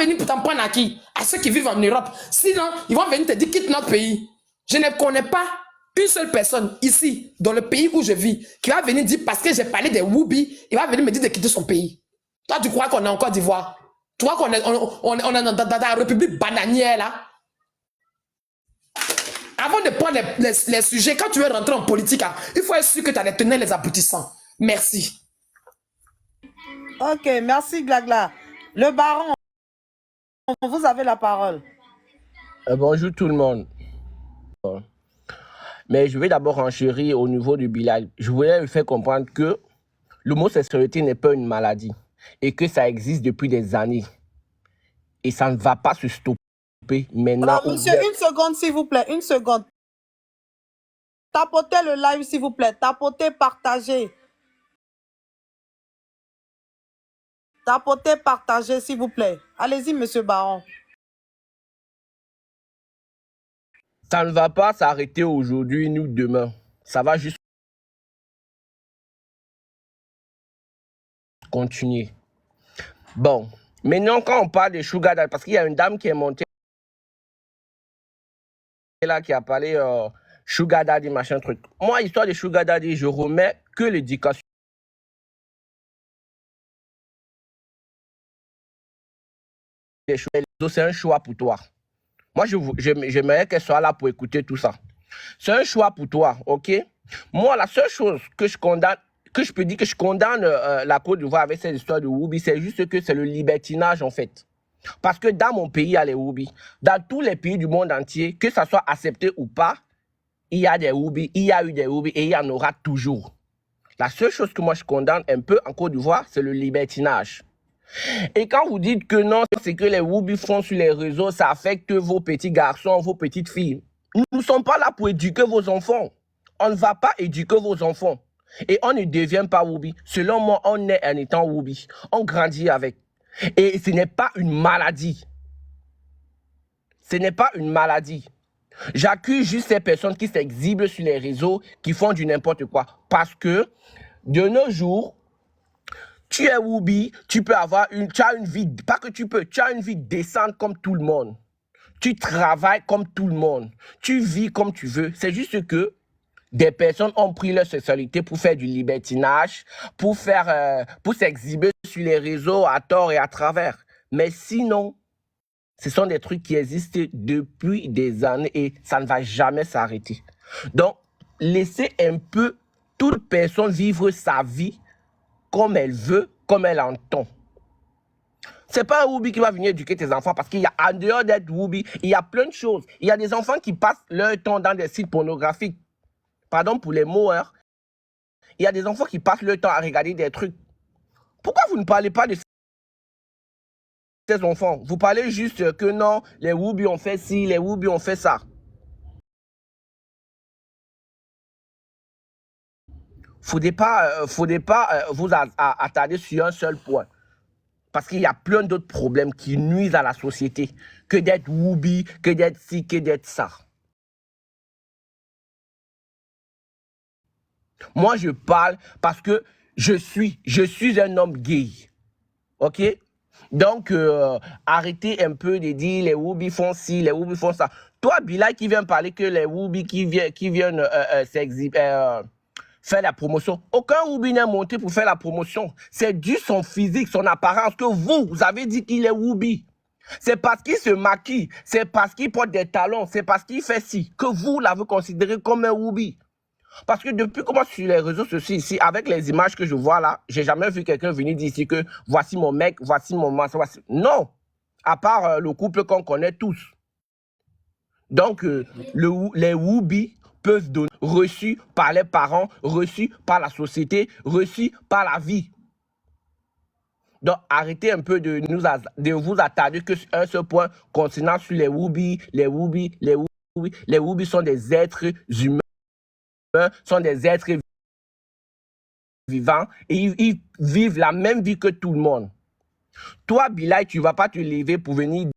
venir t'en prendre à qui? À ceux qui vivent en Europe. Sinon, ils vont venir te dire quitte notre pays. Je ne connais pas une seule personne ici, dans le pays où je vis, qui va venir dire parce que j'ai parlé des Woubi, il va venir me dire de quitter son pays. Toi, tu crois qu'on est en Côte d'Ivoire? Tu crois qu'on est, on est dans la République bananière là? Avant de prendre les sujets, quand tu veux rentrer en politique, hein, il faut être sûr que tu as les tenants et les aboutissants. Merci. Ok, merci Glagla. Le baron, vous avez la parole. Bonjour tout le monde. Mais je vais d'abord enchérir au niveau du Bilal. Je voulais lui faire comprendre que l'homosexualité n'est pas une maladie et que ça existe depuis des années. Et ça ne va pas se stopper maintenant. Alors, monsieur, une seconde s'il vous plaît, une seconde. Tapotez le live s'il vous plaît, tapotez, partagez. Tapotez, partagez s'il vous plaît. Allez-y, monsieur Baron. Ça ne va pas s'arrêter aujourd'hui ni demain. Ça va juste continuer. Bon, maintenant quand on parle de Sugar Daddy, parce qu'il y a une dame qui est montée là qui a parlé Sugar Daddy, machin truc. Moi, histoire de Sugar Daddy, je remets que l'éducation. C'est un choix pour toi. Moi, j'aimerais qu'elle soit là pour écouter tout ça. C'est un choix pour toi, ok? Moi, la seule chose que je condamne, que je peux dire que je condamne la Côte d'Ivoire avec cette histoire de Woubi, c'est juste que c'est le libertinage, en fait. Parce que dans mon pays, il y a les Woubi. Dans tous les pays du monde entier, que ça soit accepté ou pas, il y a des Woubi, il y a eu des Woubi et il y en aura toujours. La seule chose que moi je condamne un peu en Côte d'Ivoire, c'est le libertinage. Et quand vous dites que non, c'est que les Woubi font sur les réseaux, ça affecte vos petits garçons, vos petites filles. Nous ne sommes pas là pour éduquer vos enfants. On ne va pas éduquer vos enfants. Et on ne devient pas Woubi. Selon moi, on est en étant Woubi. On grandit avec. Et ce n'est pas une maladie. Ce n'est pas une maladie. J'accuse juste ces personnes qui s'exhibent sur les réseaux, qui font du n'importe quoi. Parce que, de nos jours, tu es Woubi, tu peux avoir tu as une vie, pas que tu peux, tu as une vie décente comme tout le monde. Tu travailles comme tout le monde. Tu vis comme tu veux. C'est juste que des personnes ont pris leur sexualité pour faire du libertinage, pour s'exhiber sur les réseaux à tort et à travers. Mais sinon, ce sont des trucs qui existent depuis des années et ça ne va jamais s'arrêter. Donc, laissez un peu toute personne vivre sa vie comme elle veut, comme elle entend. C'est pas un Woubi qui va venir éduquer tes enfants parce qu'il y a, en dehors d'être Woubi, il y a plein de choses. Il y a des enfants qui passent leur temps dans des sites pornographiques. Pardon pour les mots, hein. Il y a des enfants qui passent leur temps à regarder des trucs. Pourquoi vous ne parlez pas de ces enfants? Vous parlez juste que non, les Woubi ont fait ci, les Woubi ont fait ça. Faudrait pas vous attarder sur un seul point. Parce qu'il y a plein d'autres problèmes qui nuisent à la société que d'être Woubi, que d'être ci, que d'être ça. Moi, je parle parce que je suis un homme gay. OK? Donc, arrêtez un peu de dire les Woubi font ci, les Woubi font ça. Toi, Bilal, qui vient parler que les Woubi qui viennent faire la promotion. Aucun Woubi n'est monté pour faire la promotion. C'est dû son physique, son apparence que vous avez dit qu'il est Woubi. C'est parce qu'il se maquille, c'est parce qu'il porte des talons, c'est parce qu'il fait ci, que vous l'avez considéré comme un Woubi. Parce que depuis comment sur les réseaux sociaux ici, avec les images que je vois là, j'ai jamais vu quelqu'un venir dire ici que voici mon mec, voici mon masse, voici... Non, à part le couple qu'on connaît tous. Donc, les Woubi peuvent donner, reçus par les parents, reçus par la société, reçus par la vie. Donc, arrêtez un peu de vous attarder que sur un seul point concernant sur les Woubi, les Woubi, les Woubi. Les Woubi sont des êtres humains, sont des êtres vivants et ils vivent la même vie que tout le monde. Toi, Bilal, tu ne vas pas te lever pour venir